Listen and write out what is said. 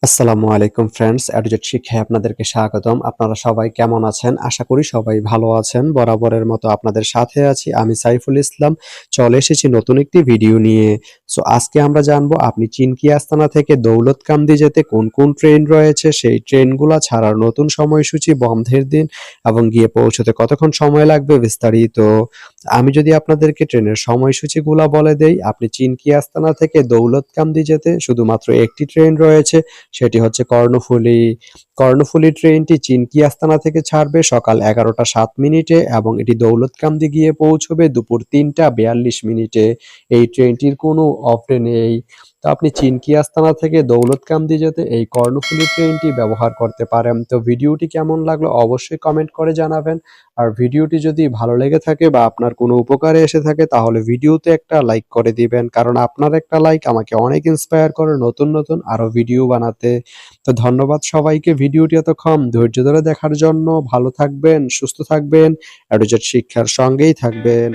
আসসালামু আলাইকুম ফ্রেন্ডস, এডুজেট শিক্ষায় আপনাদেরকে স্বাগতম। আপনারা সবাই কেমন আছেন? আশা করি সবাই ভালো আছেন। বরাবরের মতো আপনাদের সাথে আছি আমি সাইফুল ইসলাম। চলে এসেছি নতুন একটি ভিডিও নিয়ে। সো আজকে আমরা জানবো আপনি চিনকি আস্তানা থেকে দৌলতকান্দি যেতে কোন কোন ট্রেন রয়েছে, সেই ট্রেনগুলা ছাড়ার নতুন সময়সূচি, বন্ধের দিন এবং গিয়ে পৌঁছতে কতক্ষণ সময় লাগবে বিস্তারিত। আমি যদি আপনাদেরকে ট্রেনের সময়সূচিগুলা বলে দেই, আপনি চিনকি আস্তানা থেকে দৌলতকান্দি যেতে শুধুমাত্র একটি ট্রেন রয়েছে, সেটি হচ্ছে কর্ণফুলী। কর্ণফুলী ট্রেনটি চিনকি আস্তানা থেকে ছাড়বে সকাল 11টা 7 মিনিটে এবং এটি দৌলতকান্দি গিয়ে পৌঁছবে দুপুর 3টা 42 মিনিটে। এই ট্রেনটির কোনো অফ ডে নেই। তো আপনি চিনকি আস্তানা থেকে দৌলতকান্দি যেতে এই কর্ণফুলী ট্রেনটি ব্যবহার করতে পারেন। তো ভিডিওটি কেমন লাগলো অবশ্যই কমেন্ট করে জানাবেন। আর ভিডিওটি যদি ভালো লেগে থাকে বা আপনার কোনো উপকারে এসে থাকে তাহলে ভিডিওতে একটা লাইক করে দিবেন, কারণ আপনার একটা লাইক আমাকে অনেক ইন্সপায়ার করে নতুন নতুন আরো ভিডিও বানাতে। তো ধন্যবাদ সবাইকে ভিডিওটি এতক্ষণ ধৈর্য ধরে দেখার জন্য। ভালো থাকবেন, সুস্থ থাকবেন, এডুজেট শিক্ষার সঙ্গেই থাকবেন।